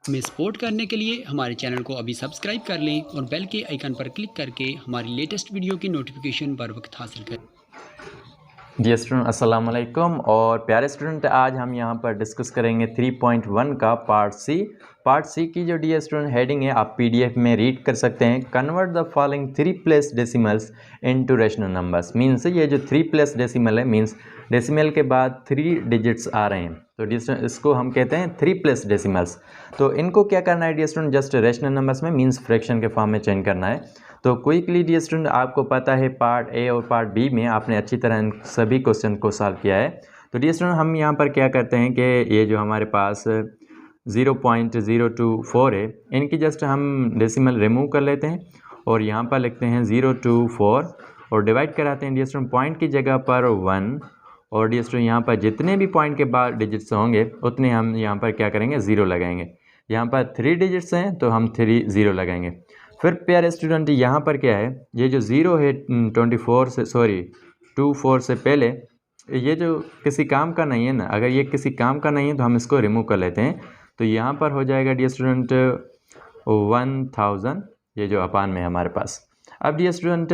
हमें सपोर्ट करने के लिए हमारे चैनल को अभी सब्सक्राइब कर लें और बेल के आइकन पर क्लिक करके हमारी लेटेस्ट वीडियो की नोटिफिकेशन बर वक्त हासिल करें। डियर स्टूडेंट अस्सलाम वालेकुम। और प्यारे स्टूडेंट, आज हम यहाँ पर डिस्कस करेंगे 3.1 का पार्ट सी की जो डियर स्टूडेंट हेडिंग है आप पीडीएफ में रीड कर सकते हैं। Convert the following 3 place decimals into rational numbers. Means ये जो 3 प्लेस डेसिमल है, मीन्स डेसिमल के बाद 3 डिजिट्स आ रहे हैं, तो डियर स्टूडेंट इसको हम कहते हैं 3 प्लेस डेसिमल्स। तो इनको क्या करना है dear student, just rational numbers में मीन्स फ्रैक्शन के फॉर्म में चेंज करना है। तो क्विकली डियर स्टूडेंट, आपको पता है पार्ट ए और पार्ट बी में आपने अच्छी तरह इन सभी क्वेश्चन को सॉल्व किया है। तो डियर स्टूडेंट, हम यहाँ पर क्या करते हैं कि ये जो हमारे पास 0.024 है, इनकी जस्ट हम डेसिमल रिमूव कर लेते हैं और यहाँ पर लिखते हैं 024 और डिवाइड कराते हैं डियर स्टूडेंट पॉइंट की जगह पर 1। और डियर स्टूडेंट यहाँ पर जितने भी पॉइंट के बाद डिजिट्स होंगे उतने हम यहाँ पर क्या करेंगे, 0 लगाएंगे। यहाँ पर 3 डिजिट्स हैं तो हम 3 0 लगाएंगे। फिर प्यारे स्टूडेंट यहाँ पर क्या है, ये जो 0 है 24 से पहले, ये जो किसी काम का नहीं है ना, अगर ये किसी काम का नहीं है तो हम इसको रिमूव कर लेते हैं। तो यहाँ पर हो जाएगा डियर स्टूडेंट 1000, ये जो अपान में हमारे पास। अब डियर स्टूडेंट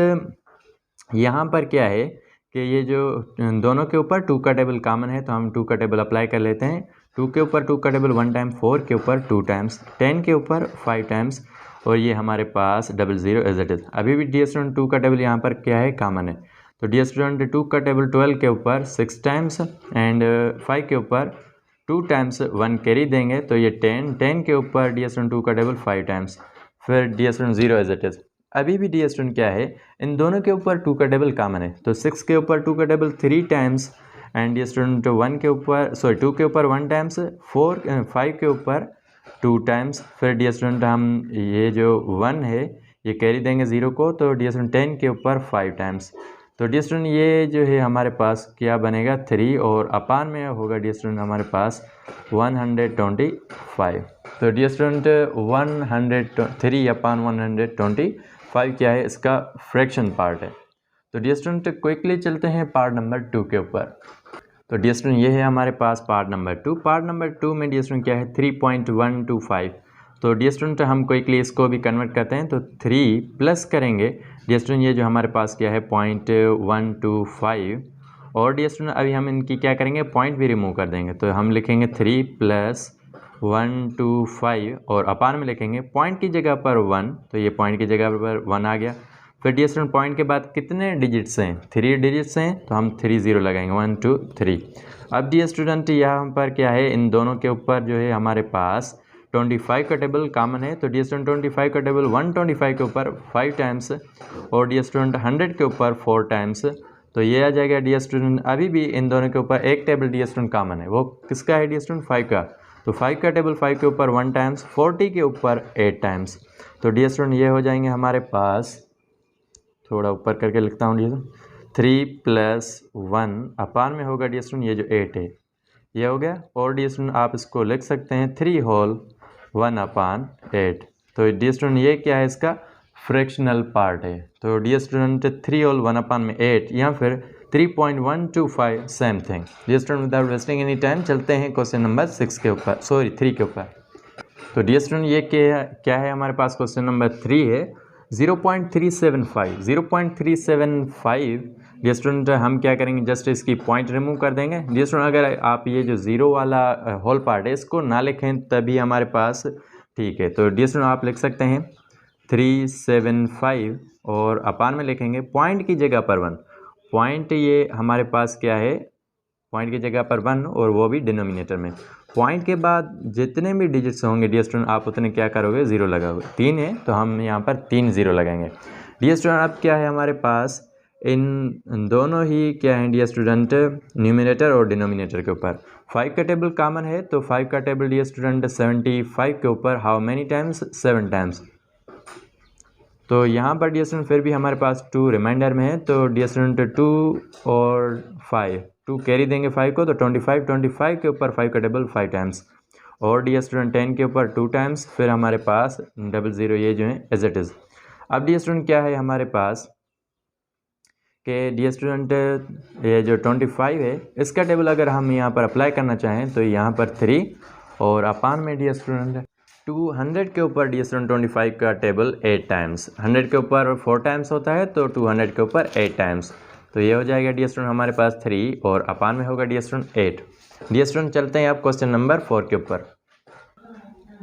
यहाँ पर क्या है कि ये जो दोनों के ऊपर 2 का टेबल कॉमन है तो हम 2 का टेबल अप्लाई कर लेते हैं। 2 के ऊपर 2 का टेबल 1 टाइम, 4 के ऊपर 2 टाइम्स, 10 के ऊपर 5 टाइम्स और ये हमारे पास 00 एज इट इज। अभी भी डियर स्टूडेंट 2 का टेबल यहाँ पर क्या है, कॉमन है। तो डियर स्टूडेंट 2 का टेबल 12 के ऊपर 6 टाइम्स एंड 5 के ऊपर 2 टाइम्स 1 कैरी देंगे तो ये 10 के ऊपर डियर स्टूडेंट 2 का टेबल 5 टाइम्स, फिर dear student 0 as it is. अभी भी डियर स्टूडेंट क्या है, इन दोनों के ऊपर 2 का टेबल कॉमन है तो 6 के ऊपर 2 का table 3 times and dear student 2 के ऊपर 1 टाइम्स, 5 के ऊपर 2 टाइम्स, फिर डियर स्टूडेंट हम ये जो 1 है ये कैरी देंगे 0 को तो डियर स्टूडेंट 10 के ऊपर 5 टाइम्स। तो डियर स्टूडेंट ये जो है हमारे पास क्या बनेगा 3 और अपान में होगा डियर स्टूडेंट हमारे पास 125। तो डियर स्टूडेंट 103 अपान 125 क्या है, इसका फ्रैक्शन पार्ट है। तो डियर स्टूडेंट क्विकली चलते हैं पार्ट नंबर 2 के ऊपर। तो डियर स्टूडेंट ये है हमारे पास पार्ट नंबर 2। पार्ट नंबर 2 में डियर स्टूडेंट क्या है 3.125। तो डियर स्टूडेंट हम क्विकली इसको भी कन्वर्ट करते हैं तो 3 प्लस करेंगे डियर स्टूडेंट ये जो हमारे पास क्या है 0.125 और डियर स्टूडेंट अभी हम इनकी क्या करेंगे, पॉइंट भी रिमूव कर देंगे तो हम लिखेंगे 3 + 125 और अपान में लिखेंगे पॉइंट की जगह पर 1 तो ये पॉइंट की जगह पर 1 आ गया। फिर डियर स्टूडेंट पॉइंट के बाद कितने डिजिट्स हैं, 3 डिजिट्स हैं तो हम 3 0 लगाएंगे 1 2 3। अब डियर स्टूडेंट यहाँ पर क्या है, इन दोनों के ऊपर जो है हमारे पास 25 का टेबल कॉमन है तो डियर स्टूडेंट 25 का टेबल 125 के ऊपर 5 टाइम्स और डियर स्टूडेंट 100 के ऊपर 4 टाइम्स। तो ये आ जाएगा डियर स्टूडेंट, अभी भी इन दोनों के ऊपर एक टेबल डियर स्टूडेंट कॉमन है, वो किसका है डियर स्टूडेंट 5 का। तो 5 का टेबल 5 के ऊपर 1 टाइम्स, 40 के ऊपर 8 टाइम्स। तो डियर स्टूडेंट ये हो जाएंगे हमारे पास, थोड़ा ऊपर करके लिखता हूँ डियर, 3 + 1 अपान में होगा डियर स्टूडेंट ये जो 8 है ये हो गया। और डियर स्टूडेंट आप इसको लिख सकते हैं 3 होल 1 अपान 8। तो डियर स्टूडेंट ये क्या है, इसका फ्रैक्शनल पार्ट है। तो डियर स्टूडेंट 3 होल 1 अपान में 8 या फिर 3.125 same thing. Dear student without wasting any time चलते हैं क्वेश्चन नंबर 3 के ऊपर। तो डियर स्टूडेंट ये क्या है हमारे पास, क्वेश्चन नंबर 3 है 0.375 डियर स्टूडेंट हम क्या करेंगे, जस्ट इसकी पॉइंट रिमूव कर देंगे। डियर स्टूडेंट अगर आप ये जो 0 वाला होल पार्ट है इसको ना लिखें तभी हमारे पास ठीक है। तो डियर स्टूडेंट आप लिख सकते हैं 375 और अपान में लिखेंगे पॉइंट की जगह पर 1। पॉइंट ये हमारे पास क्या है, पॉइंट की जगह पर 1 और वो भी डिनोमिनेटर में। पॉइंट के बाद जितने भी डिजिट्स होंगे डियर स्टूडेंट आप उतने क्या करोगे, 0 लगाओगे। 3 है तो हम यहाँ पर 3 0 लगाएंगे। डियर स्टूडेंट अब क्या है हमारे पास, इन दोनों ही क्या है डियर स्टूडेंट, न्यूमिनेटर और डिनोमिनेटर के ऊपर 5 का टेबल कॉमन है तो 5 का टेबल डियर स्टूडेंट 75 के ऊपर हाउ मैनी टाइम्स, 7 टाइम्स। तो यहाँ पर डियर स्टूडेंट फिर भी हमारे पास 2 रिमाइंडर में है तो डियर स्टूडेंट 2 और 5, 2 कैरी देंगे 5 को तो 25 के ऊपर 5 का टेबल 5 टाइम्स और डियर स्टूडेंट 10 के ऊपर 2 टाइम्स, फिर हमारे पास 00 ये जो है एज इट इज़। अब डियर स्टूडेंट क्या है हमारे पास कि डियर स्टूडेंट ये जो 25 है इसका टेबल अगर हम यहाँ पर अप्लाई करना चाहें तो यहाँ पर 3 और अपान में डियर स्टूडेंट 200 के ऊपर डी स्टूडेंट 25 का टेबल 8 टाइम्स, 100 के ऊपर 4 टाइम्स होता है तो 200 के ऊपर 8 टाइम्स, तो ये हो जाएगा डी स्टूडेंट हमारे पास 3 और अपान में होगा डी स्टूडेंट 8। डी स्टूडेंट चलते हैं आप क्वेश्चन नंबर 4 के ऊपर।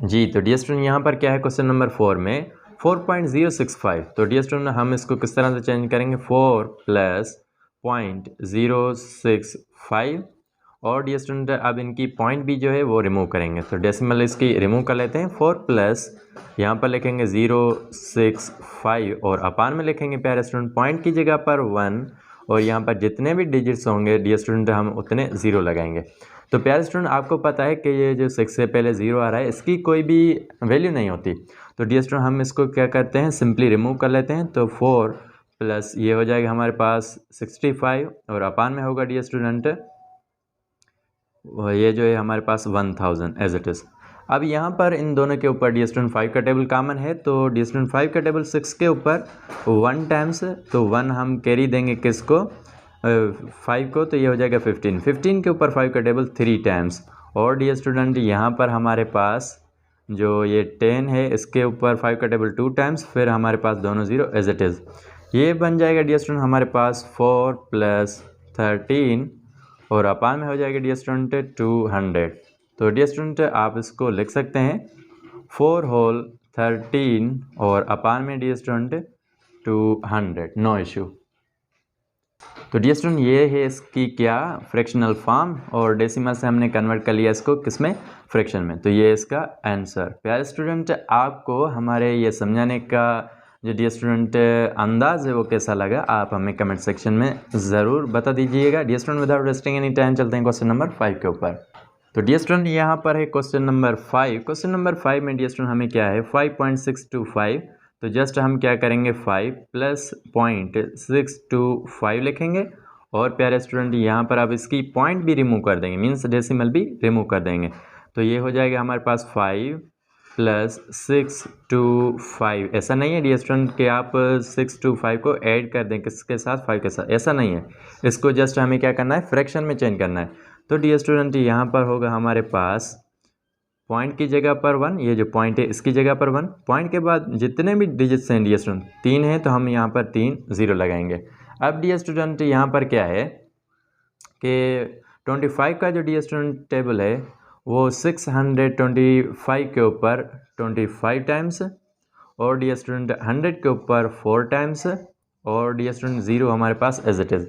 जी तो डी स्टूडेंट यहाँ पर क्या है क्वेश्चन नंबर 4 में 4.065, तो डी स्टूडेंट हम इसको किस तरह से चेंज करेंगे 4 प्लस 0.065 और डी स्टूडेंट अब इनकी पॉइंट भी जो है वो रिमूव करेंगे, तो डेसिमल इसकी रिमूव कर लेते हैं। 4 प्लस यहाँ पर लिखेंगे 065 और अपान में लिखेंगे प्यारे स्टूडेंट पॉइंट की जगह पर 1 और यहाँ पर जितने भी डिजिट्स होंगे डी स्टूडेंट हम उतने 0 लगाएंगे। तो प्यारे स्टूडेंट आपको पता है कि ये जो 6 से पहले 0 आ रहा है इसकी कोई भी वैल्यू नहीं होती, तो डी स्टूडेंट हम इसको क्या करते हैं सिंपली रिमूव कर लेते हैं। तो 4 प्लस ये हो जाएगा हमारे पास 65 और अपान में होगा डी स्टूडेंट ये जो है हमारे पास 1000 एज इट इज़। अब यहाँ पर इन दोनों के ऊपर डी स्टूडेंट 5 का टेबल कॉमन है, तो डी स्टूडेंट 5 का टेबल 6 के ऊपर 1 टाइम्स, तो 1 हम कैरी देंगे किसको 5 को, तो ये हो जाएगा 15। 15 के ऊपर 5 का टेबल 3 टाइम्स और डी स्टूडेंट यहाँ पर हमारे पास जो ये 10 है इसके ऊपर 5 का टेबल 2 टाइम्स, फिर हमारे पास दोनों 0 एज इट इज़। ये बन जाएगा डी स्टूडेंट हमारे पास 4 प्लस 13 और अपान में हो जाएगा डी स्टूडेंट 200। तो डी स्टूडेंट आप इसको लिख सकते हैं 4 होल 13 और अपान में डी स्टूडेंट 200, नो इशू। तो डी स्टूडेंट ये है इसकी क्या फ्रैक्शनल फॉर्म और डेसिमल से हमने कन्वर्ट कर लिया इसको किसमें फ्रैक्शन में, तो ये इसका आंसर। प्यारे स्टूडेंट आपको हमारे ये समझाने का जो डी स्टूडेंट अंदाज़ है वो कैसा लगा आप हमें कमेंट सेक्शन में ज़रूर बता दीजिएगा। Dear student without wasting any time चलते हैं क्वेश्चन नंबर 5 के ऊपर। तो डी स्टूडेंट यहाँ पर है क्वेश्चन नंबर 5। क्वेश्चन नंबर 5 में डी स्टूडेंट हमें क्या है 5.625, तो जस्ट हम क्या करेंगे 5 प्लस 0.625 लिखेंगे और प्यारे स्टूडेंट यहाँ पर आप इसकी पॉइंट भी रिमूव कर देंगे, मीन्स डेसिमल भी रिमूव कर देंगे, तो ये हो जाएगा हमारे पास 5 प्लस 625। ऐसा नहीं है डी स्टूडेंट कि आप 625 को ऐड कर दें किसके साथ 5 के साथ, ऐसा नहीं है, इसको जस्ट हमें क्या करना है फ्रैक्शन में चेंज करना है। तो डी स्टूडेंट यहाँ पर होगा हमारे पास पॉइंट की जगह पर 1, ये जो पॉइंट है इसकी जगह पर 1, पॉइंट के बाद जितने भी डिजिट्स हैं डी स्टूडेंट 3 है तो हम यहाँ पर 3 0 लगाएंगे। अब डी स्टूडेंट यहाँ पर क्या है कि 25 का जो डी स्टूडेंट टेबल है वो 625 के ऊपर 25 टाइम्स और डी स्टूडेंट 100 के ऊपर 4 टाइम्स और डी स्टूडेंट 0 हमारे पास एज इट इज़।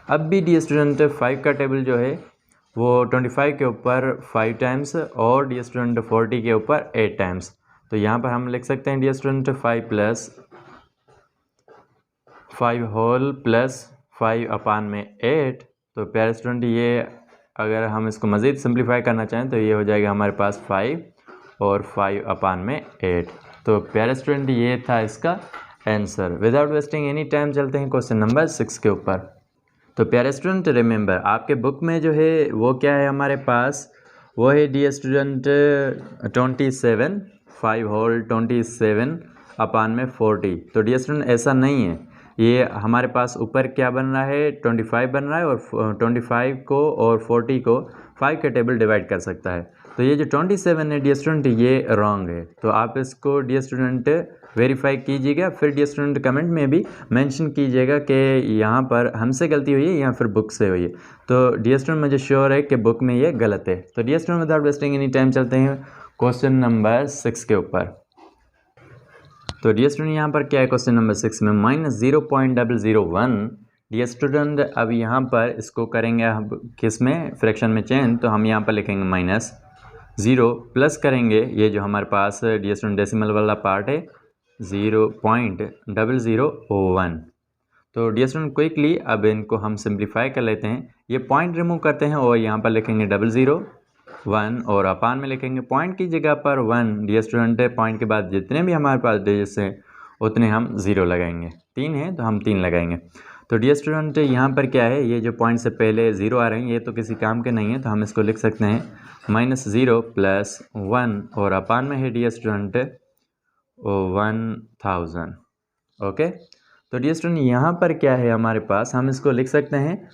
अब भी डी स्टूडेंट 5 का टेबल जो है वो 25 के ऊपर 5 टाइम्स और डी स्टूडेंट 40 के ऊपर 8 टाइम्स, तो यहाँ पर हम लिख सकते हैं dear student 5 plus 5 whole plus 5 upon में 8। तो प्यारे स्टूडेंट ये अगर हम इसको मज़ीद सिंप्लीफाई करना चाहें तो ये हो जाएगा हमारे पास 5 और 5 अपान में 8। तो प्यारे स्टूडेंट ये था इसका answer. Without wasting any time चलते हैं क्वेश्चन नंबर 6 के ऊपर। तो प्यारे स्टूडेंट रिमेंबर आपके बुक में जो है वो क्या है हमारे पास, वो है डी स्टूडेंट 27 5 होल 27 अपान में 40। तो डी स्टूडेंट ऐसा नहीं है, ये हमारे पास ऊपर क्या बन रहा है 25 बन रहा है और 25 को और 40 को 5 के टेबल डिवाइड कर सकता है, तो ये जो 27 है डी स्टूडेंट ये रॉन्ग है, तो आप इसको डी स्टूडेंट वेरीफाई कीजिएगा, फिर डी स्टूडेंट कमेंट में भी मेंशन कीजिएगा कि यहाँ पर हमसे गलती हुई है या फिर बुक से हुई है। तो डी स्टूडेंट मुझे श्योर है कि बुक में ये गलत है। तो dear student without wasting any time चलते हैं क्वेश्चन नंबर 6 के ऊपर। तो डी स्टूडेंट यहाँ पर क्या है क्वेश्चन नंबर 6 में -0.001। डी स्टूडेंट अब यहाँ पर इसको करेंगे हम किस में फ्रैक्शन में चेंज, तो हम यहाँ पर लिखेंगे -0 प्लस करेंगे ये जो हमारे पास डी स्टूडेंट डेसिमल वाला पार्ट है 0.001। तो डी स्टूडेंट क्विकली अब इनको हम सिंप्लीफाई कर लेते हैं, ये पॉइंट रिमूव करते हैं और यहाँ पर लिखेंगे 001 और अपान में लिखेंगे पॉइंट की जगह पर 1। डी स्टूडेंट पॉइंट के बाद जितने भी हमारे पास डिजिट्स हैं उतने हम 0 लगाएंगे, 3 है तो हम 3 लगाएंगे। तो डी स्टूडेंट यहाँ पर क्या है, ये जो पॉइंट से पहले 0 आ रहे हैं ये तो किसी काम के नहीं है, तो हम इसको लिख सकते हैं -0 + 1 और अपान में है डी स्टूडेंट 1000। ओके, तो डी स्टूडेंट यहाँ पर क्या है हमारे पास, हम इसको लिख सकते हैं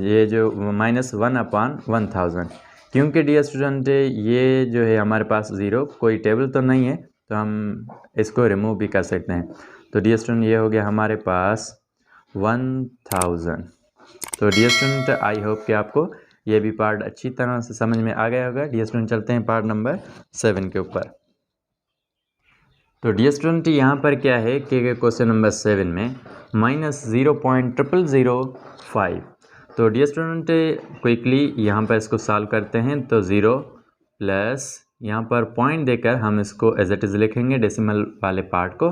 ये जो -1/1000। क्योंकि डियर स्टूडेंट ये जो है हमारे पास ज़ीरो, कोई टेबल तो नहीं है, तो हम इसको रिमूव भी कर सकते हैं। तो डियर स्टूडेंट ये हो गया हमारे पास 1000। तो डियर स्टूडेंट आई होप कि आपको ये भी पार्ट अच्छी तरह से समझ में आ गया होगा। डियर स्टूडेंट चलते हैं पार्ट नंबर 7 के ऊपर। तो डियर स्टूडेंट यहाँ पर क्या है कि क्वेश्चन नंबर 7 में -0.0005। तो डियर स्टूडेंट क्विकली यहाँ पर इसको सॉल्व करते हैं। तो 0 प्लस यहाँ पर पॉइंट देकर हम इसको एज इट इज़ लिखेंगे डेसिमल वाले पार्ट को।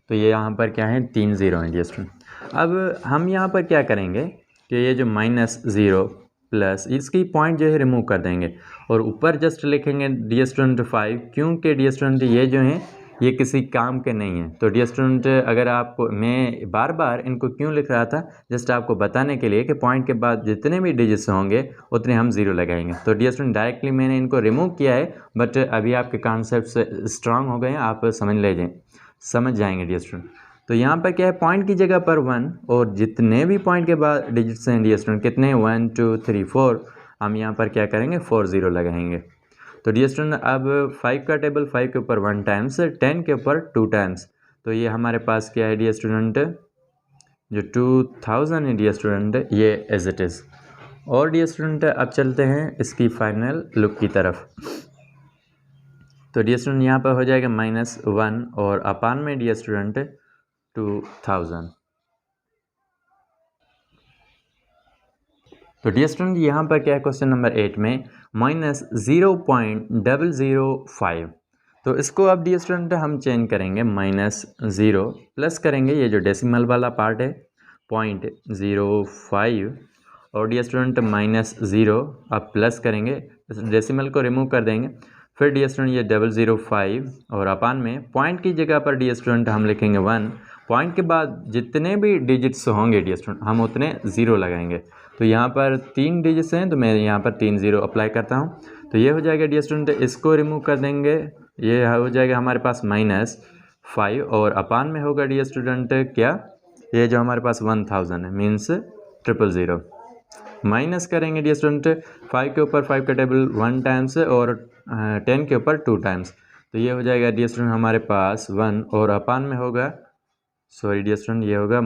तो ये यहाँ पर क्या है 3 0 हैं डियर स्टूडेंट। अब हम यहाँ पर क्या करेंगे कि ये जो -0 प्लस इसकी पॉइंट जो है रिमूव कर देंगे और ऊपर जस्ट लिखेंगे डियर स्टूडेंट 5, क्योंकि डियर स्टूडेंट ये जो हैं ये किसी काम के नहीं है। तो डियर स्टूडेंट अगर आपको मैं बार बार इनको क्यों लिख रहा था, जस्ट आपको बताने के लिए कि पॉइंट के बाद जितने भी डिजिट्स होंगे उतने हम ज़ीरो लगाएंगे। तो डियर स्टूडेंट डायरेक्टली मैंने इनको रिमूव किया है, बट अभी आपके कॉन्सेप्ट स्ट्रांग हो गए हैं, आप समझ जाएंगे डियर स्टूडेंट। तो यहाँ पर क्या है पॉइंट की जगह पर 1 और जितने भी पॉइंट के बाद डिजिट्स हैं डियर स्टूडेंट कितने 1 2 3 4, हम यहाँ पर क्या करेंगे 4 0 लगाएंगे। तो डियर स्टूडेंट अब 5 का टेबल 5 के ऊपर 1 टाइम्स, 10 के ऊपर 2 टाइम्स। तो ये हमारे पास क्या है डियर स्टूडेंट जो 2000 है डियर स्टूडेंट ये एज इट इज़। और डियर स्टूडेंट अब चलते हैं इसकी फाइनल लुक की तरफ। तो डियर स्टूडेंट यहाँ पर हो जाएगा -1 और अपान में डियर स्टूडेंट 2000। तो डियर स्टूडेंट यहाँ पर क्या है क्वेश्चन नंबर 8 में -0.005। तो इसको अब डियर स्टूडेंट हम चेंज करेंगे -0 प्लस करेंगे ये जो डेसिमल वाला पार्ट है 0.05 और डियर स्टूडेंट -0 अब प्लस करेंगे, इस डेसिमल को रिमूव कर देंगे। फिर डियर स्टूडेंट ये 005 और अपान में पॉइंट की जगह पर डियर स्टूडेंट हम लिखेंगे 1, पॉइंट के बाद जितने भी डिजिट्स होंगे डियर स्टूडेंट हम उतने ज़ीरो लगाएंगे। तो यहाँ पर 3 डिजिट्स हैं तो मैं यहाँ पर 3 0 अप्लाई करता हूँ। तो ये हो जाएगा डियर स्टूडेंट, इसको रिमूव कर देंगे, ये हो जाएगा हमारे पास -5 और अपान में होगा डियर स्टूडेंट क्या, ये जो हमारे पास 1000 है मीन्स 000 माइनस करेंगे डियर स्टूडेंट 5 के ऊपर 5 का टेबल 1 टाइम्स और 10 के ऊपर 2 टाइम्स। तो ये हो जाएगा डियर स्टूडेंट हमारे पास 1 और अपान में होगा सॉरी डियर स्टूडेंट ये होगा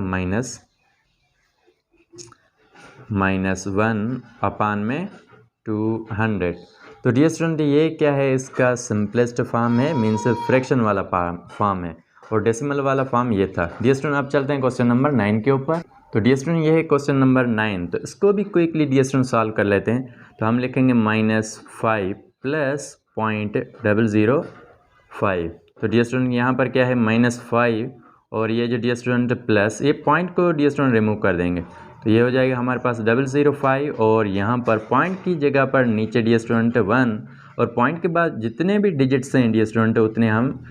-1 अपान में 200। तो डियर स्टूडेंट ये क्या है इसका सिंपलेस्ट फॉर्म है मीन्स फ्रैक्शन वाला फॉर्म है और डेसिमल वाला फॉर्म ये था। डियर स्टूडेंट अब चलते हैं क्वेश्चन नंबर 9 के ऊपर। तो डियर स्टूडेंट ये है क्वेश्चन नंबर 9। तो इसको भी क्विकली डियर स्टूडेंट सॉल्व कर लेते हैं। तो हम लिखेंगे -5 प्लस 0.005। तो डियर स्टूडेंट यहाँ पर क्या है -5 और ये जो डियर स्टूडेंट प्लस ये पॉइंट को डियर स्टूडेंट रिमूव कर देंगे। तो ये हो जाएगा हमारे पास 005 और यहाँ पर पॉइंट की जगह पर नीचे डियर स्टूडेंट 1 और पॉइंट के बाद जितने भी डिजिट्स हैं डियर स्टूडेंट उतने हम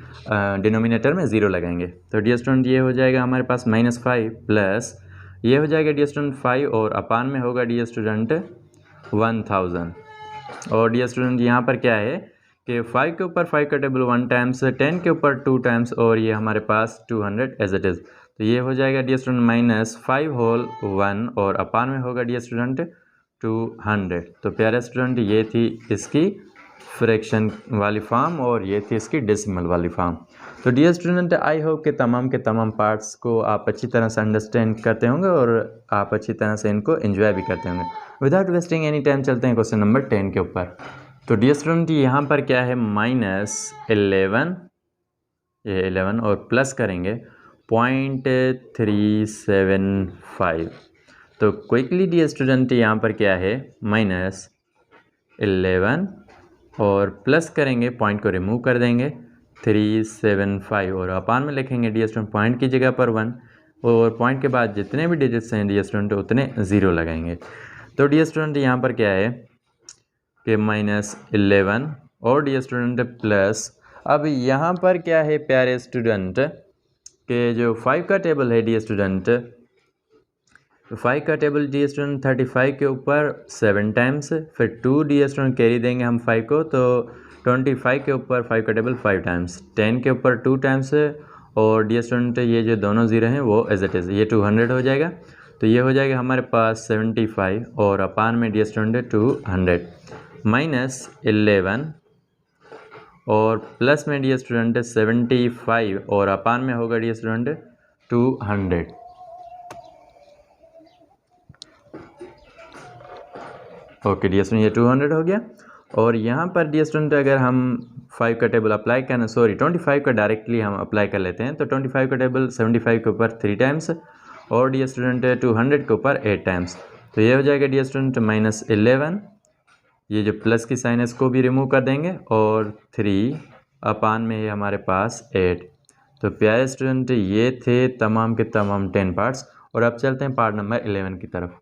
डिनोमिनेटर में 0 लगाएंगे। तो डियर स्टूडेंट ये हो जाएगा हमारे पास -5 प्लस ये हो जाएगा डियर स्टूडेंट 5 और अपान में होगा डियर स्टूडेंट 1000। और डियर स्टूडेंट यहाँ पर क्या है कि 5 के ऊपर 5 का टेबल 1 टाइम्स, 10 के ऊपर 2 टाइम्स और ये हमारे पास 200 एज इट इज़। तो ये हो जाएगा डियर स्टूडेंट -5 होल 1 और अपान में होगा डियर स्टूडेंट 200। तो प्यारे स्टूडेंट ये थी इसकी फ्रैक्शन वाली फॉर्म और ये थी इसकी डेसिमल वाली फॉर्म। तो डियर स्टूडेंट आई होप के तमाम पार्ट्स को आप अच्छी तरह से अंडरस्टैंड करते होंगे और आप अच्छी तरह से इनको एंजॉय भी करते होंगे। विदाउट वेस्टिंग एनी टाइम चलते हैं क्वेश्चन नंबर 10 के ऊपर। तो डियर स्टूडेंट यहाँ पर क्या है -11 ये 11 और प्लस करेंगे 0.375। तो क्विकली डियर स्टूडेंट यहाँ पर क्या है -11 और प्लस करेंगे पॉइंट को रिमूव कर देंगे 375 और अपान में लिखेंगे डियर स्टूडेंट पॉइंट की जगह पर 1 और पॉइंट के बाद जितने भी डिजिट्स हैं डियर स्टूडेंट उतने 0 लगाएंगे। तो डियर स्टूडेंट यहाँ पर क्या है कि -11 और डियर स्टूडेंट प्लस अब यहाँ पर क्या है प्यारे स्टूडेंट कि जो 5 का टेबल है डियर स्टूडेंट 5 का टेबल डियर स्टूडेंट 35 के ऊपर 7 टाइम्स, फिर 2 डियर स्टूडेंट कैरी देंगे हम 5 को तो 25 के ऊपर 5 का टेबल 5 टाइम्स, 10 के ऊपर 2 टाइम्स और डियर स्टूडेंट ये जो दोनों ज़ीरो हैं वो एज इट इज़ ये 200 हो जाएगा। तो ये हो जाएगा हमारे पास 75 और अपान में डियर स्टूडेंट 200 -11 और प्लस में डियर स्टूडेंट 75 और अपान में होगा dear student 200। Okay dear student, ये 200 हो गया। और यहाँ पर डियर स्टूडेंट अगर हम 5 का टेबल अप्लाई करना, सॉरी 25 का डायरेक्टली हम अप्लाई कर लेते हैं, तो 25 का टेबल 75 के ऊपर 3 टाइम्स और डियर स्टूडेंट 200 के ऊपर 8 टाइम्स। तो ये हो जाएगा डियर स्टूडेंट -11, ये जो प्लस की साइन है इसको भी रिमूव कर देंगे और 3 अपान में है हमारे पास 8। तो प्यारे स्टूडेंट ये थे तमाम के तमाम 10 पार्ट्स। और अब चलते हैं पार्ट नंबर 11 की तरफ।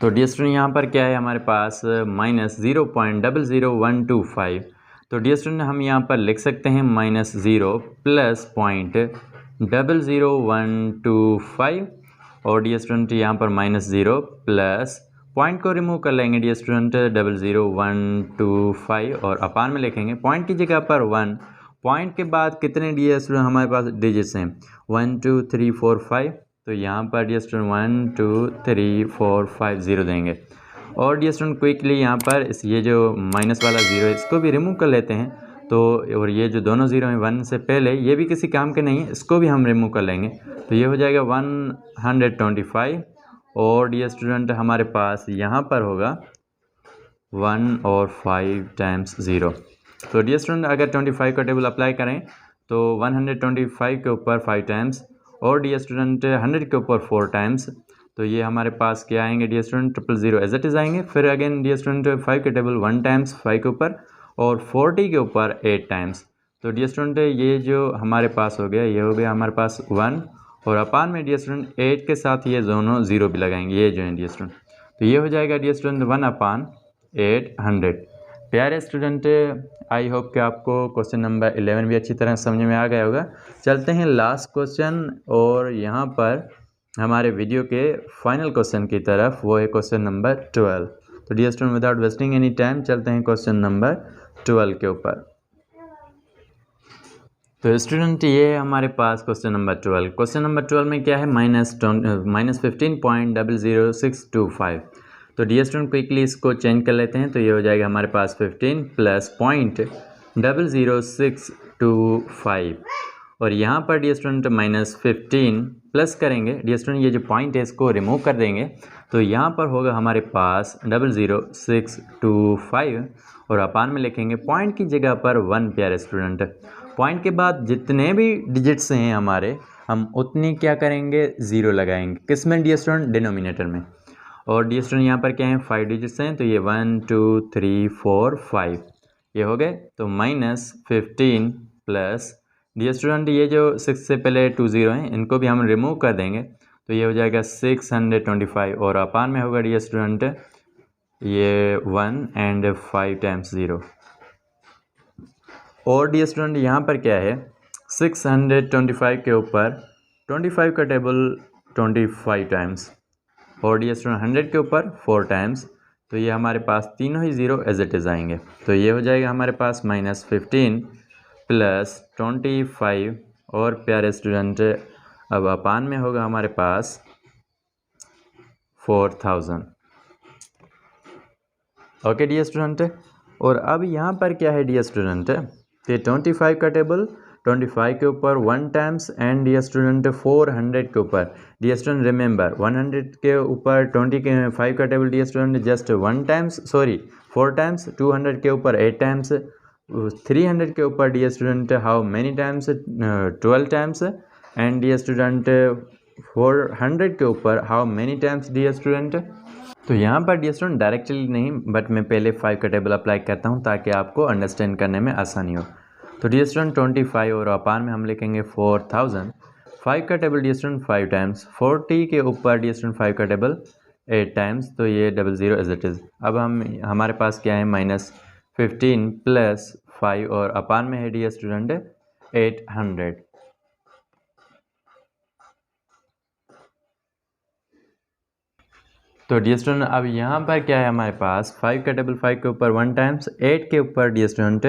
तो डियर स्टूडेंट यहाँ पर क्या है हमारे पास -0.00125। तो डियर स्टूडेंट हम यहाँ पर लिख सकते हैं -0 प्लस .00125 और डियर स्टूडेंट यहाँ पर -0 प्लस पॉइंट को रिमूव कर लेंगे डियर स्टूडेंट 00125 और अपान में लिखेंगे पॉइंट की जगह पर 1। पॉइंट के बाद कितने डियर स्टूडेंट हमारे पास डिजिट्स हैं 1 2 3 4 5। तो यहाँ पर डियर स्टूडेंट 1 2 3 4 5 0 देंगे। और डियर स्टूडेंट क्विकली यहाँ पर इस ये जो माइनस वाला 0 है इसको भी रिमूव कर लेते हैं। तो और ये जो दोनों 0 हैं 1 से पहले ये भी किसी काम के नहीं है, इसको भी हम रिमूव कर लेंगे। तो ये हो जाएगा 125 और डियर स्टूडेंट हमारे पास यहाँ पर होगा 1 और 5 टाइम्स 0। तो डियर स्टूडेंट अगर 25 का टेबल अप्लाई करें तो 125 के ऊपर 5 टाइम्स और डियर स्टूडेंट 100 के ऊपर 4 टाइम्स। तो ये हमारे पास क्या आएंगे dear student 000 as it is आएंगे। फिर अगेन डियर स्टूडेंट 5 के टेबल 1 टाइम्स 5 के ऊपर और 40 के ऊपर 8 टाइम्स। तो डियर स्टूडेंट ये जो हमारे पास हो गया ये हो गया हमारे पास 1 और अपान में डियर स्टूडेंट 8 के साथ ये दोनों 0 भी लगाएंगे, ये जो है डियर स्टूडेंट। तो ये हो जाएगा डियर स्टूडेंट 1/800। प्यारे स्टूडेंट आई होप कि आपको क्वेश्चन नंबर 11 भी अच्छी तरह समझ में आ गया होगा। चलते हैं लास्ट क्वेश्चन और यहाँ पर हमारे वीडियो के फाइनल क्वेश्चन की तरफ, वो है क्वेश्चन नंबर 12। तो dear student without wasting any time चलते हैं क्वेश्चन नंबर 12 के ऊपर। तो स्टूडेंट ये हमारे पास क्वेश्चन नंबर 12। क्वेश्चन नंबर 12 में क्या है -15.00625। तो डियर स्टूडेंट क्विकली इसको चेंज कर लेते हैं। तो ये हो जाएगा हमारे पास 15 प्लस .00625 और यहाँ पर डियर स्टूडेंट -15 प्लस करेंगे। डियर स्टूडेंट ये जो पॉइंट है इसको रिमूव कर देंगे। तो यहाँ पर होगा हमारे पास 00625 और अपान में लिखेंगे पॉइंट की जगह पर 1। प्यारे स्टूडेंट पॉइंट के बाद जितने भी डिजिट्स हैं हमारे हम उतनी क्या करेंगे 0 लगाएंगे। किस में डियर स्टूडेंट डिनोमिनेटर में। और डियर स्टूडेंट यहाँ पर क्या है 5 डिजिट्स हैं। तो ये 1 2 3 4 5 ये हो गए। तो -15 प्लस डियर स्टूडेंट ये जो 6 से पहले 2 0 हैं इनको भी हम रिमूव कर देंगे। तो ये हो जाएगा 625 और अपान में होगा डियर स्टूडेंट ये 1 एंड 5 टाइम्स 0। और डियर स्टूडेंट यहाँ पर क्या है 625 के ऊपर 25 का टेबल 25 टाइम्स और डियर स्टूडेंट 100 के ऊपर 4 टाइम्स। तो ये हमारे पास तीनों ही 0 एज इट इज़ आएंगे। तो ये हो जाएगा हमारे पास -15 प्लस 25 और प्यारे स्टूडेंट अब अपान में होगा हमारे पास 4000। Okay dear student. और अब यहाँ पर क्या है डियर स्टूडेंट कि 25 का टेबल 25 के ऊपर 1 टाइम्स एंड डियर स्टूडेंट 400 के ऊपर। डियर स्टूडेंट रिमेंबर 100 के ऊपर 25 का table dear student just 1 times, sorry 4 times, 200 के ऊपर 8 टाइम्स, 300 के ऊपर dear student how many times 12 times and dear student 400 के ऊपर how many times dear student. तो यहाँ पर डियर स्टूडेंट डायरेक्टली नहीं बट मैं पहले 5 का टेबल अप्लाई करता हूँ ताकि आपको अंडरस्टैंड करने में आसानी हो। तो डियर स्टूडेंट 25 और अपान में हम लिखेंगे 4000। 5 का टेबल डियर स्टूडेंट 5 टाइम्स, 40 के ऊपर डियर स्टूडेंट 5 का टेबल 8 टाइम्स। तो ये 00 एज इट इज़। अब हमारे पास क्या है -15 प्लस 5 और अपान में है डियर स्टूडेंट 800। तो डियर स्टूडेंट अब यहाँ पर क्या है हमारे पास 5 का टेबल 5 के ऊपर 1 टाइम्स, 8 के ऊपर डियर स्टूडेंट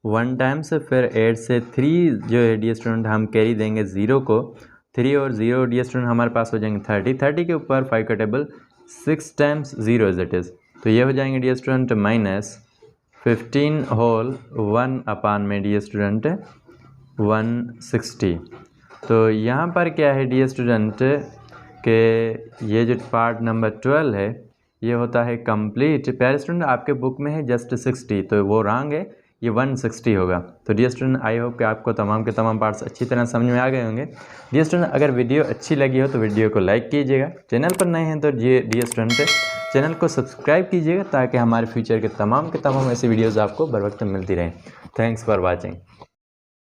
1 टाइम्स, फिर 8 से 3 जो है डियर स्टूडेंट हम कैरी देंगे 0 को। 3 और 0 डियर स्टूडेंट हमारे पास हो जाएंगे 30। 30 के ऊपर 5 का table 6 times 0 as it is. तो ये हो जाएंगे डियर स्टूडेंट -15 होल 1 अपान में डियर स्टूडेंट 160। तो यहाँ पर क्या है डियर स्टूडेंट के ये जो पार्ट नंबर 12 है ये होता है कंप्लीट। प्यारे स्टूडेंट आपके बुक में है जस्ट 60, तो वो रॉन्ग है, ये 160 होगा। तो डियर स्टूडेंट आई होप कि आपको तमाम के तमाम पार्ट्स अच्छी तरह समझ में आ गए होंगे। डियर स्टूडेंट अगर वीडियो अच्छी लगी हो तो वीडियो को लाइक कीजिएगा, चैनल पर नए हैं तो डियर स्टूडेंट चैनल को सब्सक्राइब कीजिएगा ताकि हमारे फ्यूचर के तमाम ऐसी वीडियोज़ आपको बर वक्त मिलती रहें। Thanks for watching.